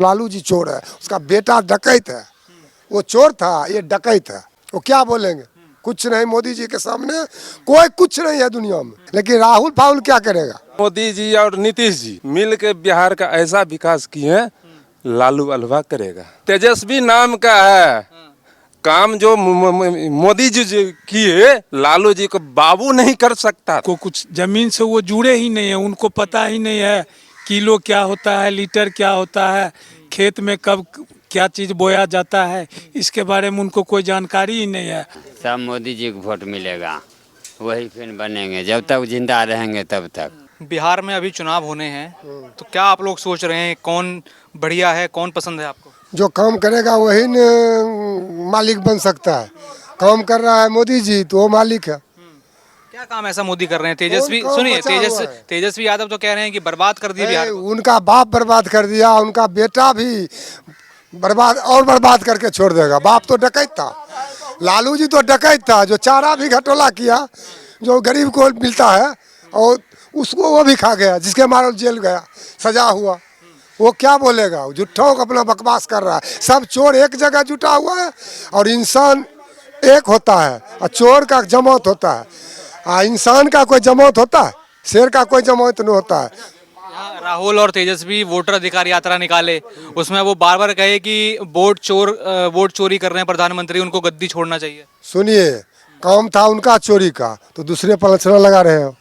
लालू जी चोर है, उसका बेटा डकैत है। वो चोर था, ये डकैत है। वो क्या बोलेंगे? कुछ नहीं, मोदी जी के सामने कोई कुछ नहीं है दुनिया में। लेकिन राहुल फाहुल क्या करेगा? मोदी जी और नीतीश जी मिल के बिहार का ऐसा विकास किए हैं, लालू अलवा करेगा। तेजस्वी नाम का है काम जो मोदी जी किए, लालू जी को बाबू नहीं कर सकता। को कुछ जमीन से वो जुड़े ही नहीं है, उनको पता ही नहीं है किलो क्या होता है, लीटर क्या होता है, खेत में कब क्या चीज बोया जाता है, इसके बारे में उनको कोई जानकारी ही नहीं है। सब मोदी जी को वोट मिलेगा, वही फिर बनेंगे जब तक जिंदा रहेंगे तब तक। बिहार में अभी चुनाव होने हैं, तो क्या आप लोग सोच रहे हैं कौन बढ़िया है, कौन पसंद है आपको? जो काम करेगा वही न मालिक बन सकता है। काम कर रहा है मोदी जी तो वो मालिक है। क्या काम ऐसा मोदी कर रहे हैं? तेजस्वी कौन सुनिए, बचा हुआ है? तेजस्वी यादव तो कह रहे हैं कि बर्बाद कर दिए बिहार को। उनका बाप बर्बाद कर दिया, उनका बेटा भी बर्बाद करके छोड़ देगा। बाप तो डकैत था, लालू जी तो डकैत था, जो चारा भी घटोला किया, जो गरीब को मिलता है और उसको वो भी खा गया, जिसके मारे जेल गया, सजा हुआ। वो क्या बोलेगा? झूठों को अपना बकवास कर रहा है। सब चोर एक जगह जुटा हुआ है और इंसान एक होता है और चोर का जमात होता है। इंसान का कोई जमात होता है? शेर का कोई जमात नहीं होता है। यहाँ राहुल और तेजस्वी वोटर अधिकार यात्रा निकाले, उसमें वो बार बार कहे कि वोट चोरी कर रहे हैं प्रधानमंत्री, उनको गद्दी छोड़ना चाहिए। सुनिए, काम था उनका चोरी का, तो दूसरे पर लक्षण लगा रहे हो।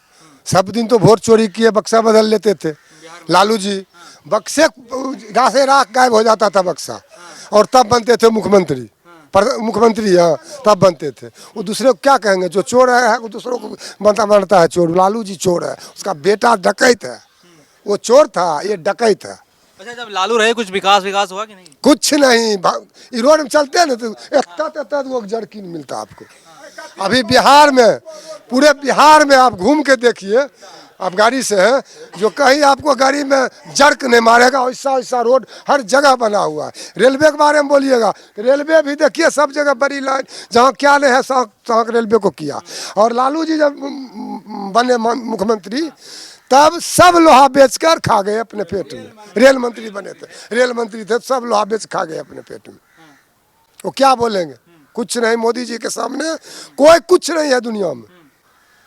सब दिन तो वोट चोरी किए, बक्सा बदल लेते थे लालू जी। बक्से से राख गायब हो जाता था बक्सा, और तब बनते थे मुख्यमंत्री। मुख्यमंत्री हाँ, तब बनते थे। वो दूसरे को क्या कहेंगे? जो चोर है वो दूसरों को बनता है चोर। लालू जी चोर है, उसका बेटा डकैत है। वो चोर था, ये डकैत है। अच्छा, जब लालू रहे कुछ विकास हुआ कि नहीं? कुछ नहीं। रोड में चलते हैं ना तो इतना वो जर्किन मिलता आपको। अभी बिहार में, पूरे बिहार में आप घूम के देखिए, आप गाड़ी से हैं, जो कहीं आपको गाड़ी में जर्क नहीं मारेगा, वैसा वैसा रोड हर जगह बना हुआ है। रेलवे के बारे में बोलिएगा, रेलवे भी देखिए सब जगह बड़ी लाइन, जहाँ क्या नहीं है वहाँ रेलवे को किया। और लालू जी जब बने मुख्यमंत्री, तब सब लोहा बेचकर खा गए अपने पेट में। रेल मंत्री बने थे, रेल मंत्री थे, सब लोहा बेच खा गए अपने पेट में। वो क्या बोलेंगे? कुछ नहीं, मोदी जी के सामने कोई कुछ नहीं है दुनिया में।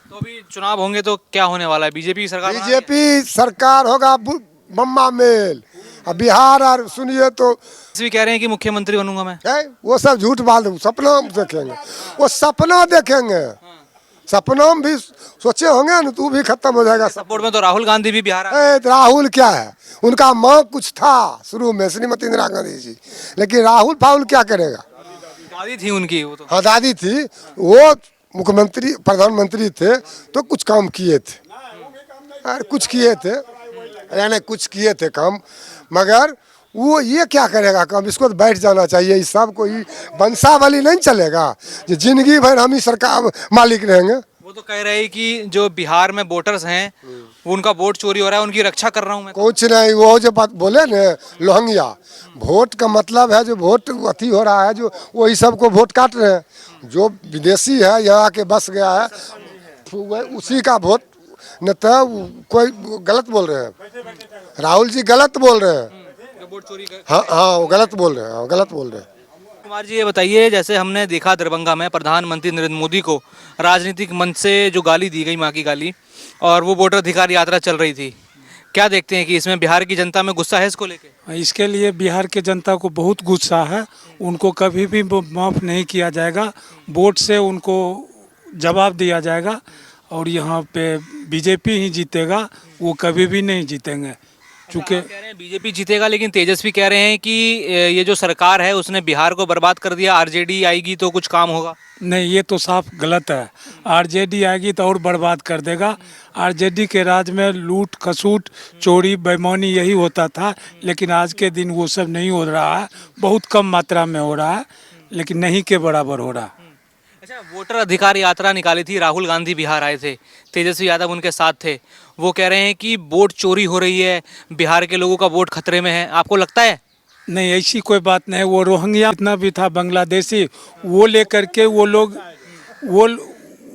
तो अभी चुनाव होंगे तो क्या होने वाला है? बीजेपी सरकार बनाएंगे? बीजेपी सरकार होगा बम्मा मेल। अब बिहार और सुनिए तो तेजस्वी कह रहे हैं कि मुख्यमंत्री बनूंगा मैं। है, वो सब झूठ बात, सपना देखेंगे। वो सपना देखेंगे, सपना में भी सोचे होंगे ना, तू भी खत्म हो जाएगा। सपोर्ट में तो राहुल गांधी भी बिहार आए। राहुल क्या है? उनका माँ कुछ था शुरू में, श्रीमती इंदिरा गांधी जी। लेकिन राहुल फाहुल क्या करेगा? दादी थी उनकी, वो तो हाँ दादी थी, वो मुख्यमंत्री प्रधानमंत्री थे तो कुछ काम किए थे। अरे कुछ किए थे, यानी कुछ किए थे काम, मगर वो ये क्या करेगा काम? इसको तो बैठ जाना चाहिए। इस सब को ही वंशावली नहीं चलेगा जो जिंदगी भर हम ही सरकार मालिक रहेंगे। वो तो कह रहे हैं कि जो बिहार में वोटर्स हैं, वो उनका वोट चोरी हो रहा है, उनकी रक्षा कर रहा हूँ मैं। कुछ नहीं, वो जो बात बोले न लोहंगिया, वोट का मतलब है जो वोट अथी हो रहा है, जो वही सबको वोट काट रहे हैं। जो विदेशी है यहाँ आके बस गया है, उसी का वोट न। तो कोई गलत बोल रहे हैं, राहुल जी गलत बोल रहे हैं। वोट चोरी कर। हाँ हाँ, वो गलत बोल रहे हैं, गलत बोल रहे हैं। कुमार जी, ये बताइए, जैसे हमने देखा दरभंगा में प्रधानमंत्री नरेंद्र मोदी को राजनीतिक मंच से जो गाली दी गई, माँ की गाली, और वो वोटर अधिकार यात्रा चल रही थी, क्या देखते हैं कि इसमें बिहार की जनता में गुस्सा है इसको लेके? इसके लिए बिहार के जनता को बहुत गुस्सा है। उनको कभी भी माफ़ नहीं किया जाएगा। वोट से उनको जवाब दिया जाएगा और यहाँ पे बीजेपी ही जीतेगा, वो कभी भी नहीं जीतेंगे। चूँकि कह रहे हैं बीजेपी जीतेगा, लेकिन तेजस्वी कह रहे हैं कि ये जो सरकार है उसने बिहार को बर्बाद कर दिया, आरजेडी आएगी तो कुछ काम होगा। नहीं, ये तो साफ गलत है। आरजेडी आएगी तो और बर्बाद कर देगा। आरजेडी के राज में लूट खसूट चोरी बेईमानी यही होता था, लेकिन आज के दिन वो सब नहीं हो रहा है। बहुत कम मात्रा में हो रहा है, लेकिन नहीं के बराबर हो रहा है। अच्छा, वोटर अधिकार यात्रा निकाली थी, राहुल गांधी बिहार आए थे, तेजस्वी यादव उनके साथ थे। वो कह रहे हैं कि वोट चोरी हो रही है, बिहार के लोगों का वोट खतरे में है। आपको लगता है? नहीं, ऐसी कोई बात नहीं। वो रोहिंग्या इतना भी था बांग्लादेशी, वो लेकर के वो लोग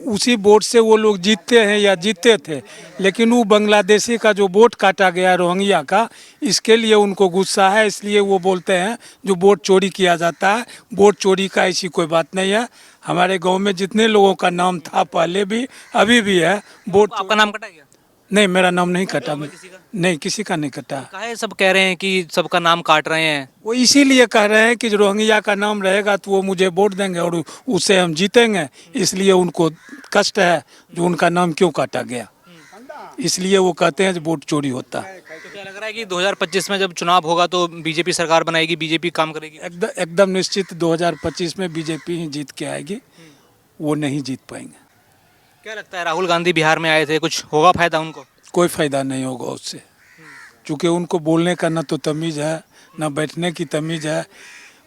उसी वोट से वो लोग जीतते हैं या जीतते थे, लेकिन वो बांग्लादेशी का जो वोट काटा गया रोहिंग्या का, इसके लिए उनको गुस्सा है, इसलिए वो बोलते हैं जो वोट चोरी किया जाता है। वोट चोरी का ऐसी कोई बात नहीं है। हमारे गांव में जितने लोगों का नाम था पहले भी अभी भी है, वोट आपका नाम कटा गया? नहीं, मेरा नाम नहीं कटा। किसी का? नहीं, किसी का नहीं कटा। काहे सब कह रहे हैं कि सबका नाम काट रहे हैं? वो इसीलिए कह रहे हैं कि जो रोहिंग्या का नाम रहेगा तो वो मुझे वोट देंगे और उससे हम जीतेंगे, इसलिए उनको कष्ट है जो उनका नाम क्यों काटा गया, इसलिए वो कहते हैं जो वोट चोरी होता है। तो क्या लग रहा है कि 2025 में जब चुनाव होगा तो बीजेपी सरकार बनाएगी, बीजेपी काम करेगी? एकदम निश्चित 2025 में बीजेपी ही जीत के आएगी, वो नहीं जीत पाएंगे। क्या लगता है, राहुल गांधी बिहार में आए थे, कुछ होगा फायदा उनको? कोई फायदा नहीं होगा उससे, क्योंकि उनको बोलने का ना तो तमीज़ है ना बैठने की तमीज़ है।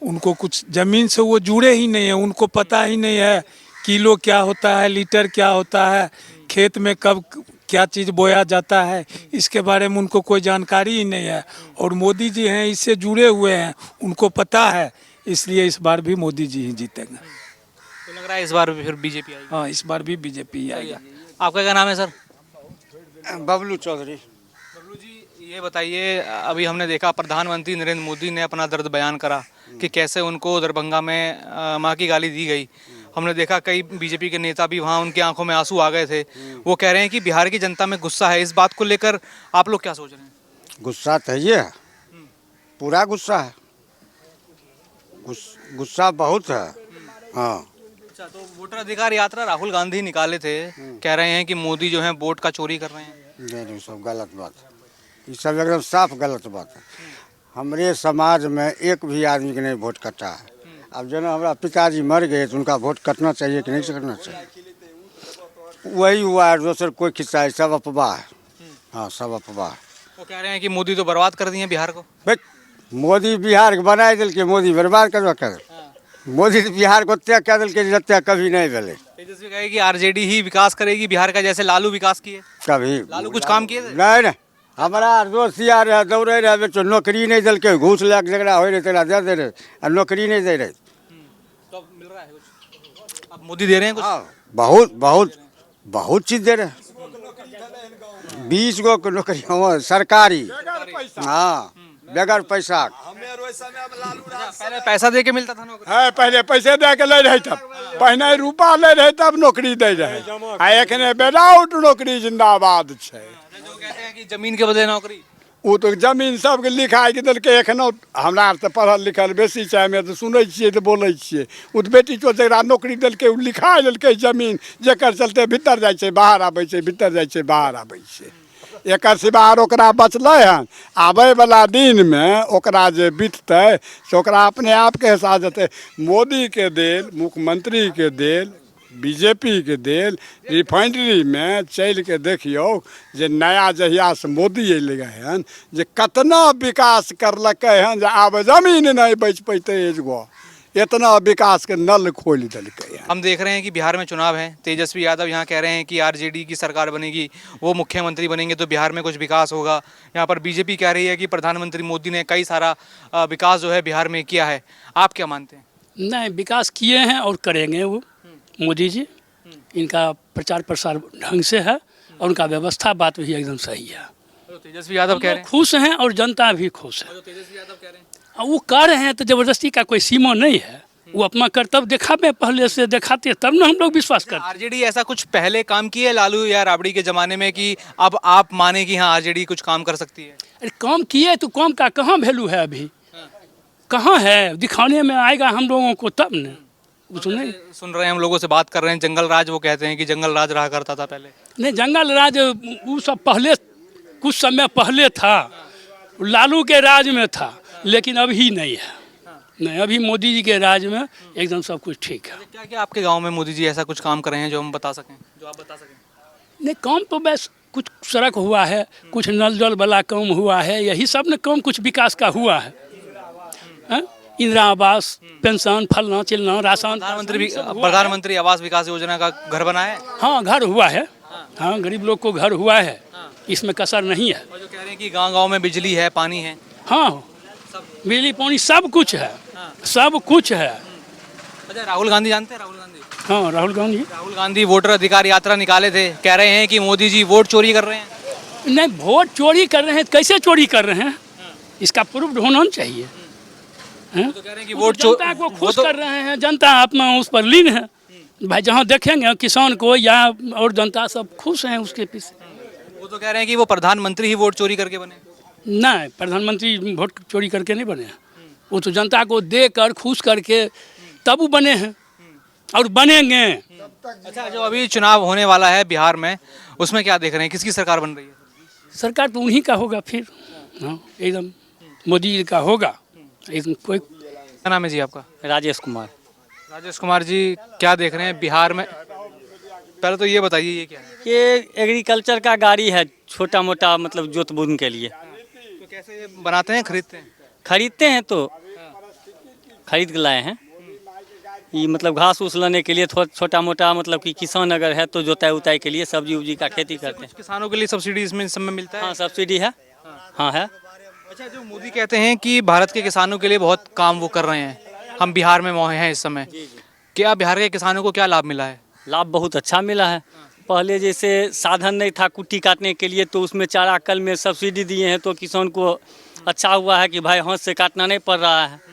उनको कुछ ज़मीन से वो जुड़े ही नहीं है, उनको पता ही नहीं है किलो क्या होता है, लीटर क्या होता है, खेत में कब क्या चीज़ बोया जाता है, इसके बारे में उनको कोई जानकारी ही नहीं है। और मोदी जी हैं, इससे जुड़े हुए हैं, उनको पता है, इसलिए इस बार भी मोदी जी ही जीतेंगे। तो लग रहा है इस बार भी फिर बीजेपी आएगी? हाँ, इस बार भी बीजेपी ही आएगा। आपका क्या नाम है सर? बबलू चौधरी। बबलू जी, ये बताइए, अभी हमने देखा प्रधानमंत्री नरेंद्र मोदी ने अपना दर्द बयान करा कि कैसे उनको दरभंगा में माँ की गाली दी गई। हमने देखा कई बीजेपी के नेता भी वहाँ, उनकी आंखों में आंसू आ गए थे। वो कह रहे हैं कि बिहार की जनता में गुस्सा है। इस बात को लेकर आप लोग क्या सोच रहे हैं? गुस्सा तो ये है, पूरा गुस्सा है, गुस्सा बहुत है। हाँ, अच्छा, तो वोटर अधिकार यात्रा राहुल गांधी निकाले थे, कह रहे हैं कि मोदी जो है वोट का चोरी कर रहे हैं। नहीं, सब गलत बात है, ये सब एकदम साफ गलत बात है। हमारे समाज में एक भी आदमी के नहीं वोट कटा है। अब जो ना हमारा पिताजी मर गए तो उनका वोट कटना चाहिए कि नहीं कटना चाहिए, वही हुआ है, दूसर कोई किस्सा है, सब अफवाह है। हाँ, सब अफवाह है। वो कह रहे हैं कि मोदी तो बर्बाद कर दिए बिहार को। भाई मोदी बिहार के बनाए दिल के, मोदी बर्बाद करवा कर, मोदी तो बिहार को त्याग कर दिल के, जत्या कभी नहीं भेले। तेजस्वी कहे कि आरजेडी ही विकास करेगी बिहार का, जैसे लालू विकास किए। कभी लालू कुछ काम किए थे? नहीं नहीं, हमारा दोस्त यार रहे, दौड़े रहे, बेचो नौकरी नहीं दिल के, घूस ले के झगड़ा हो रहे तेरा दे दे रहे, और नौकरी नहीं दे रहे। तो मिल रहा है कुछ? अब मोदी दे रहे हैं कुछ? हाँ, बहुत बहुत बहुत चीज दे रहे, 20 गो की नौकरी हो सरकारी। हाँ, बगैर पैसा। पहले पैसा दे के मिलता था नौकरी? है, पहले पैसे दे के ले रहे, तब पहले रूपा ले रहे, तब नौकरी दे रहे। आ एखने विदाउट नौकरी जिंदाबाद छै। जो कहते हैं कि जमीन के बदले नौकरी। वो तो जमीन सबके लिखाई के देलकै। एखनो हमरा आर तऽ पढ़ल लिखल बेसी छै, हमे तऽ सुनै छियै तऽ बोलै छियै। ओ तऽ बेटी चो जकरा नौकरी देलकै ओ लिखा लेलकै जमीन, जेकर चलते भीतर जाइ छै बाहर आबै छै, भीतर जाइ छै बाहर आबै छै। एकर सिवा आर ओकरा बचलै हन, आबैवला दिनमे ओकरा जे बिततै से ओकरा अपने आपके एहसास हेतै। मोदीके देल, मुख्यमंत्रीके देल, बीजेपी के देल, रिफाइनरी में चल के देखियो जे नया जहिया से मोदी अयलै हन, जे कतना विकास करलकै हन, जे आब जमीन नहीं बच पैते एजगो, इतना विकास के नल खोल दिलकै हन। हम देख रहे हैं कि बिहार में चुनाव है, तेजस्वी यादव यहाँ कह रहे हैं कि आरजेडी की सरकार बनेगी, वो मुख्यमंत्री बनेंगे तो बिहार में कुछ विकास होगा। यहाँ पर बीजेपी कह रही है कि प्रधानमंत्री मोदी ने कई सारा विकास जो है बिहार में किया है। आप क्या मानते हैं? नहीं, विकास किए हैं और करेंगे वो मोदी जी। इनका प्रचार प्रसार ढंग से है और उनका व्यवस्था बात भी एकदम सही है। तो तेजस्वी यादव कह रहे हैं, खुश हैं और जनता भी खुश है। जो तेजस्वी यादव कह रहे हैं वो कर रहे हैं तो ज़बरदस्ती का कोई सीमा नहीं है, वो अपना कर्तव्य दिखावे, पहले से दिखाते तब ना हम लोग विश्वास करते। आरजेडी ऐसा कुछ पहले काम किया है लालू या राबड़ी के जमाने में कि अब आप माने कि हाँ आरजेडी कुछ काम कर सकती है? अरे काम किए तो काम का कहाँ वैल्यू है अभी, कहाँ है? दिखाने में आएगा हम लोगों को तब न। सुन रहे हैं, हम लोगों से बात कर रहे हैं, जंगल राज वो कहते हैं कि जंगल राज रहा करता था पहले। नहीं, जंगल राज वो सब पहले कुछ समय पहले था, लालू के राज में था, लेकिन अभी नहीं है। नहीं, अभी मोदी जी के राज में एकदम सब कुछ ठीक है। क्या क्या आपके गांव में मोदी जी ऐसा कुछ काम कर रहे हैं जो हम बता सकें, जो आप बता सकें? नहीं, काम तो बस कुछ सड़क हुआ है, कुछ नल जल वाला काम हुआ है, यही सब ने काम कुछ विकास का हुआ है। इंदिरा आवास, पेंशन, फलना चिलना, राशन। प्रधानमंत्री आवास विकास योजना का घर बना है? हाँ, घर हुआ है। हाँ, गरीब लोग को घर हुआ है, इसमें कसर नहीं है। और जो कह रहे हैं कि गांव-गांव में बिजली है, पानी है। हाँ, बिजली पानी सब कुछ है, सब कुछ है। अच्छा, राहुल गांधी जानते हैं? राहुल गांधी, हाँ राहुल गांधी। राहुल गांधी वोटर अधिकार यात्रा निकाले थे, कह रहे हैं कि मोदी जी वोट चोरी कर रहे हैं। नहीं, वोट चोरी कर रहे हैं, कैसे चोरी कर रहे हैं, इसका प्रूफ होना चाहिए। हैं? तो कह रहे हैं कि वो तो जनता को खुश कर रहे हैं, जनता अपना उस पर लीन है भाई। जहाँ देखेंगे किसान को या और जनता सब खुश हैं उसके पीछे। वो तो कह रहे हैं कि वो प्रधानमंत्री ही वोट चोरी करके बने। नहीं, प्रधानमंत्री वोट चोरी करके नहीं बने हैं, वो तो जनता को देकर खुश करके तब वो बने हैं और बनेंगे। अच्छा, जो अभी चुनाव होने वाला है बिहार में, उसमें क्या देख रहे हैं, किसकी सरकार बन रही है? सरकार तो उन्हीं का होगा फिर। हाँ, एकदम मोदी जी का होगा एकदम। कोई क्या नाम है जी आपका? राजेश कुमार। राजेश कुमार जी, क्या देख रहे हैं बिहार में? पहले तो ये बताइए ये क्या है? ये एग्रीकल्चर का गाड़ी है, छोटा मोटा मतलब जोत बून के लिए। तो कैसे ये बनाते हैं, खरीदते हैं? खरीदते हैं तो खरीद के लाए हैं। ये मतलब घास उस लाने के लिए छोटा मोटा, मतलब कि किसान अगर है तो जोताई उताई के लिए सब्जी उब्जी का खेती करते हैं। किसानों के लिए सब्सिडी इसमें इस समय मिलता है? हाँ, सब्सिडी है। हाँ है। अच्छा, जो मोदी कहते हैं कि भारत के किसानों के लिए बहुत काम वो कर रहे हैं, हम बिहार में मोहे हैं इस समय, क्या बिहार के किसानों को क्या लाभ मिला है? लाभ बहुत अच्छा मिला है। पहले जैसे साधन नहीं था कुट्टी काटने के लिए, तो उसमें चारा कल में सब्सिडी दिए हैं, तो किसान को अच्छा हुआ है कि भाई हाथ से काटना नहीं पड़ रहा है।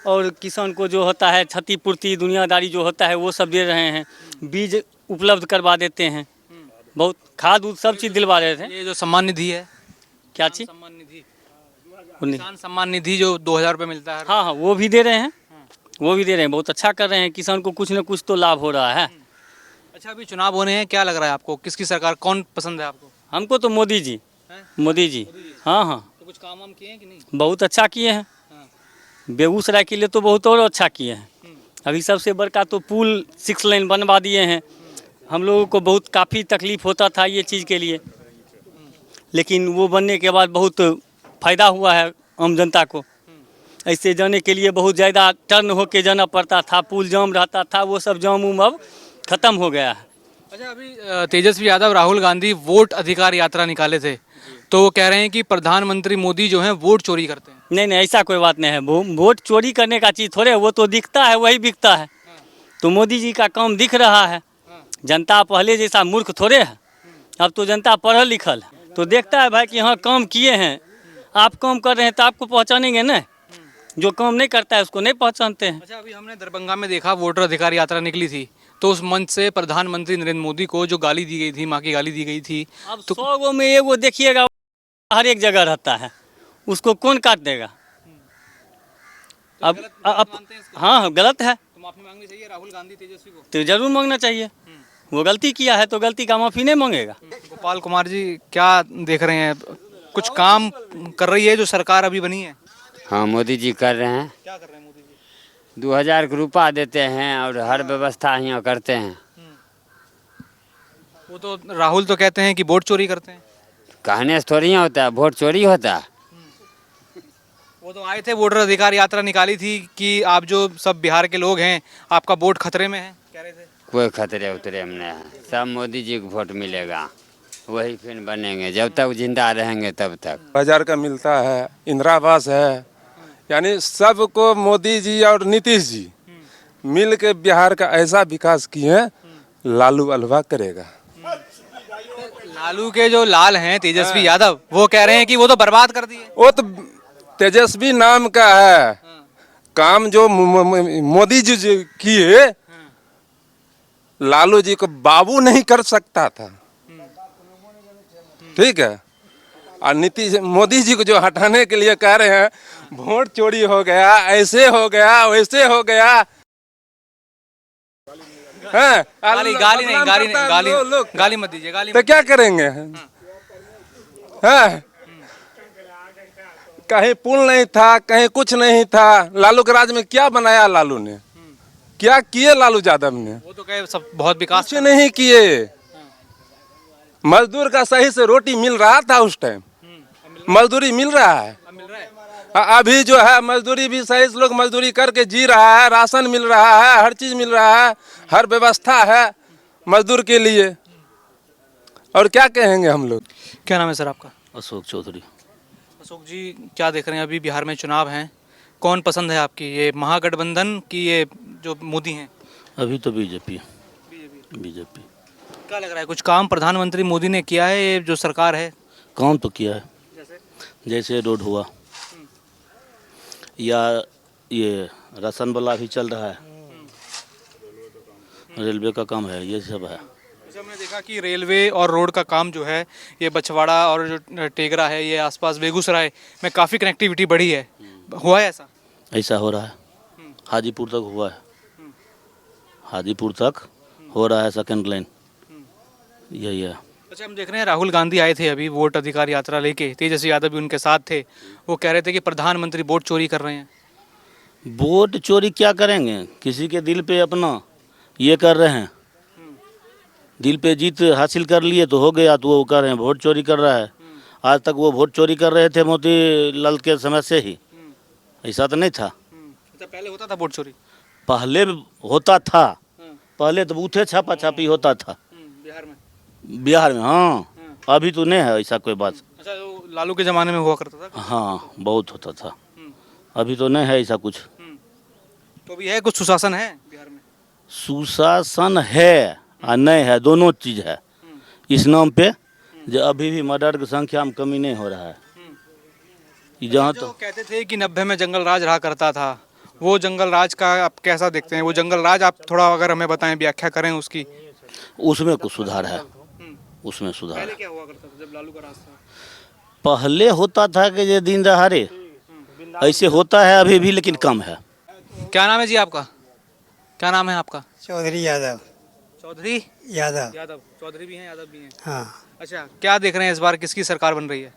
और किसान को जो होता है क्षतिपूर्ति दुनियादारी जो होता है वो सब दे रहे हैं, बीज उपलब्ध करवा देते हैं, बहुत खाद उद सब चीज़ दिलवा रहे थे। ये जो सम्मान निधि है, क्या चीज़? सम्मान निधि, किसान सम्मान निधि जो 2000 रुपये मिलता है। हाँ हाँ, वो भी दे रहे हैं, वो भी दे रहे हैं, बहुत अच्छा कर रहे हैं। किसान को कुछ न कुछ तो लाभ हो रहा है। अच्छा, अभी चुनाव होने हैं, क्या लग रहा है आपको, किसकी सरकार कौन पसंद है आपको? हमको तो मोदी जी। मोदी जी, हाँ हाँ, तो कुछ काम वाम किए हैं कि नहीं? बहुत अच्छा किए हैं। बेगूसराय के लिए तो बहुत और अच्छा किए हैं। अभी सबसे बड़का तो पुल 6 लाइन बनवा दिए हैं। हम लोगों को बहुत काफ़ी तकलीफ होता था ये चीज़ के लिए, लेकिन वो बनने के बाद बहुत फ़ायदा हुआ है आम जनता को। ऐसे जाने के लिए बहुत ज़्यादा टर्न होके जाना पड़ता था, पुल जाम रहता था, वो सब जाम उम अब ख़त्म हो गया है। अच्छा, अभी तेजस्वी यादव राहुल गांधी वोट अधिकार यात्रा निकाले थे, तो वो कह रहे हैं कि प्रधानमंत्री मोदी जो हैं वोट चोरी करते हैं। नहीं नहीं, ऐसा कोई बात नहीं है। वोट चोरी करने का चीज़ थोड़े, वो तो दिखता है वही बिकता है। तो मोदी जी का काम दिख रहा है। जनता पहले जैसा मूर्ख थोड़े है, अब तो जनता पढ़ल लिखल है, तो देखता है भाई कि हाँ काम किए हैं। आप काम कर रहे हैं तो आपको पहचानेंगे ना, जो काम नहीं करता है उसको नहीं पहचानते हैं। अच्छा, अभी हमने दरभंगा में देखा वोटर अधिकार यात्रा निकली थी, तो उस मंच से प्रधानमंत्री नरेंद्र मोदी को जो गाली दी गई थी, माँ की गाली दी गई थी, अब 100 गो में एगो देखिएगा, हर एक जगह रहता है, उसको कौन काट देगा? अब हाँ, गलत है तो माफी मांगनी चाहिए राहुल गांधी तेजस्वी को। तो जरूर मांगना चाहिए। वो गलती किया है तो गलती का माफी नहीं मांगेगा। गोपाल कुमार जी, क्या देख रहे हैं, कुछ काम कर रही है जो सरकार अभी बनी है? हाँ, मोदी जी कर रहे हैं। क्या कर रहे हैं मोदी जी? 2000 का रुपया देते हैं और हर व्यवस्था यहाँ करते हैं। वो तो राहुल तो कहते हैं कि वोट चोरी करते हैं। कहने से थोड़ी होता है, वोट चोरी होता है। वो तो आए थे, वोटर अधिकार यात्रा निकाली थी कि आप जो सब बिहार के लोग हैं, आपका वोट खतरे में है, कह रहे थे। कोई खतरे उतरे में नहीं है, सब मोदी जी को वोट मिलेगा, वही फिर बनेंगे, जब तक जिंदा रहेंगे तब तक। 1000 का मिलता है, इंदिरा आवास है, यानी सबको मोदी जी और नीतीश जी मिल के बिहार का ऐसा विकास किए हैं, लालू अलवा करेगा। लालू के जो लाल हैं तेजस्वी यादव, वो कह रहे हैं कि वो तो बर्बाद कर दिए। वो तो तेजस्वी नाम का है, काम जो मोदी जी किए, लालू जी को बाबू नहीं कर सकता था। ठीक है, और नीतीश मोदी जी को जो हटाने के लिए कह रहे हैं, वोट चोरी हो गया, ऐसे हो गया, वैसे हो गया है। गाली मत दीजिए, गाली तो क्या करेंगे? है कहीं पुल नहीं था, कहीं कुछ नहीं था। लालू के राज में क्या बनाया लालू ने, क्या किए लालू यादव ने? वो तो कहे सब बहुत विकास कुछ नहीं किए। मजदूर का सही से रोटी मिल रहा था उस टाइम, मजदूरी मिल रहा है। अभी जो है मजदूरी भी सही से लोग मजदूरी करके जी रहा है, राशन मिल रहा है, हर चीज मिल रहा है, हर व्यवस्था है मजदूर के लिए। और क्या कहेंगे हम लोग। क्या नाम है सर आपका? अशोक चौधरी। अशोक जी, क्या देख रहे हैं, अभी बिहार में चुनाव हैं, कौन पसंद है आपकी, ये महागठबंधन की ये जो मोदी हैं? अभी तो बीजेपी। बीजेपी क्या लग रहा है, कुछ काम प्रधानमंत्री मोदी ने किया है ये जो सरकार है? काम तो किया है, जैसे रोड हुआ या ये राशन वाला भी चल रहा है, रेलवे का काम है, ये सब है। जैसे हमने देखा कि रेलवे और रोड का काम जो है ये बछवाड़ा और जो टेगरा है ये आसपास बेगूसराय में काफ़ी कनेक्टिविटी बढ़ी है, हुआ है ऐसा? ऐसा हो रहा है, हाजीपुर तक हुआ है, हाजीपुर तक हो रहा है सेकंड लाइन, यही है। अच्छा, हम देख रहे हैं राहुल गांधी आए थे अभी वोट अधिकार यात्रा लेके, तेजस्वी यादव भी उनके साथ थे, वो कह रहे थे कि प्रधानमंत्री वोट चोरी कर रहे हैं। वोट चोरी क्या करेंगे, किसी के दिल पे अपना ये कर रहे हैं, दिल पे जीत हासिल कर लिए तो हो गया, तो वो कर रहे हैं वोट चोरी कर रहा है। आज तक वो वोट चोरी कर रहे थे मोती लाल के समय से ही, ऐसा तो नहीं था। अच्छा, पहले होता था वोट चोरी? पहले होता था, पहले तो बूथे छापा छापी होता था बिहार में। बिहार में, हाँ। अभी तो नहीं है ऐसा कोई बात। अच्छा, तो लालू के ज़माने में हुआ करता था? हाँ, बहुत होता था, अभी तो नहीं है ऐसा कुछ। तो अभी है कुछ सुशासन है बिहार में? सुशासन है और नहीं है, दोनों चीज़ है इस नाम पे, जो अभी भी मर्डर की संख्या में कमी नहीं हो रहा है। जहाँ तो कहते थे कि 90 में जंगल राज रहा करता था, वो जंगल राज का आप कैसा देखते हैं? वो जंगल राज आप थोड़ा अगर हमें बताएं, व्याख्या करें उसकी। उसमें कुछ सुधार है, उसमें सुधार पहले है। क्या हुआ करता था जब लालू का राज था? पहले होता था कि ये दिन दहाड़े ऐसे होता है अभी भी, लेकिन कम है। क्या नाम है जी आपका? क्या नाम है आपका? चौधरी यादव। चौधरी यादव। यादव, चौधरी भी हैं, यादव भी हैं। हाँ, अच्छा, क्या देख रहे हैं इस बार किसकी सरकार बन रही है?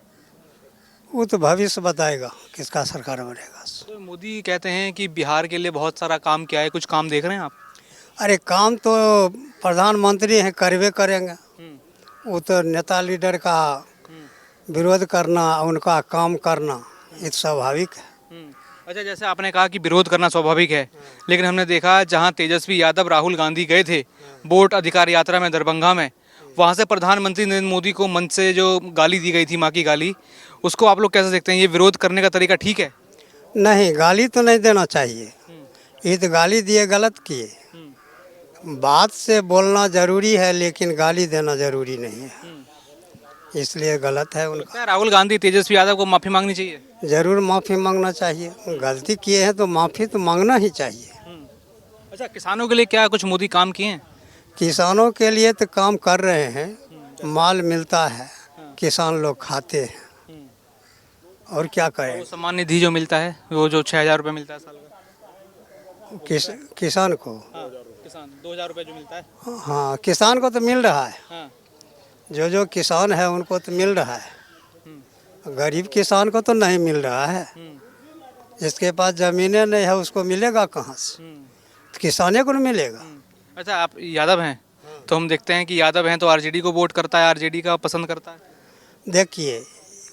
वो तो भविष्य बताएगा किसका सरकार बनेगा। तो मोदी कहते हैं कि बिहार के लिए बहुत सारा काम किया है, कुछ काम देख रहे हैं आप? अरे काम तो प्रधानमंत्री हैं, करवे करेंगे। वो तो नेता लीडर का विरोध करना, उनका काम करना ये स्वाभाविक है। अच्छा, जैसे आपने कहा कि विरोध करना स्वाभाविक है, लेकिन हमने देखा जहां तेजस्वी यादव राहुल गांधी गए थे वोट अधिकार यात्रा में दरभंगा में, वहां से प्रधानमंत्री नरेंद्र मोदी को मंच से जो गाली दी गई थी, माँ की गाली, उसको आप लोग कैसे देखते हैं? ये विरोध करने का तरीका ठीक है? नहीं, गाली तो नहीं देना चाहिए, ये तो गाली दिए गलत किए। बात से बोलना जरूरी है लेकिन गाली देना जरूरी नहीं है, इसलिए गलत है उनका। क्या राहुल गांधी तेजस्वी यादव को माफ़ी मांगनी चाहिए? जरूर माफ़ी मांगना चाहिए, गलती किए हैं तो माफ़ी तो मांगना ही चाहिए। अच्छा, किसानों के लिए क्या कुछ मोदी काम किए हैं? किसानों के लिए तो काम कर रहे हैं, माल मिलता है, किसान लोग खाते हैं, और क्या करें। वो सम्मान निधि जो मिलता है, वो जो 6,000 रुपये मिलता है साल का, किसान को, किसान 2,000 रुपये जो मिलता है। हाँ, किसान को तो मिल रहा है, जो किसान है उनको तो मिल रहा है, गरीब किसान को तो नहीं मिल रहा है। जिसके पास ज़मीनें नहीं है उसको मिलेगा कहाँ से? तो किसाने को नहीं मिलेगा। अच्छा, आप यादव हैं तो हम देखते हैं कि यादव हैं तो आरजेडी को वोट करता है, आरजेडी का पसंद करता है। देखिए,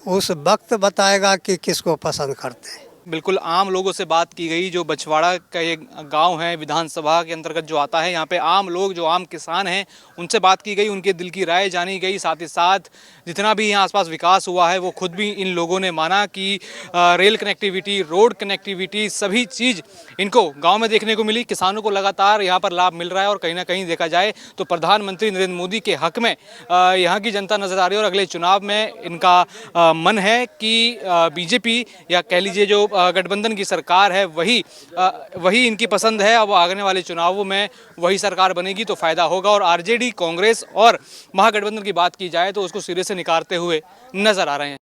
उस वक्त बताएगा कि किसको पसंद करते हैं। बिल्कुल आम लोगों से बात की गई, जो बछवाड़ा का एक गांव है विधानसभा के अंतर्गत जो आता है, यहाँ पे आम लोग जो आम किसान हैं उनसे बात की गई, उनके दिल की राय जानी गई। साथ ही साथ जितना भी यहाँ आसपास विकास हुआ है वो खुद भी इन लोगों ने माना कि रेल कनेक्टिविटी, रोड कनेक्टिविटी, सभी चीज़ इनको गांव में देखने को मिली। किसानों को लगातार यहाँ पर लाभ मिल रहा है और कहीं ना कहीं देखा जाए तो प्रधानमंत्री नरेंद्र मोदी के हक में यहाँ की जनता नजर आ रही है। और अगले चुनाव में इनका मन है कि बीजेपी या कह लीजिए जो गठबंधन की सरकार है वही इनकी पसंद है। अब आने वाले चुनावों में वही सरकार बनेगी तो फायदा होगा। और आरजेडी, कांग्रेस और महागठबंधन की बात की जाए तो उसको सिरे से निकारते हुए नजर आ रहे हैं।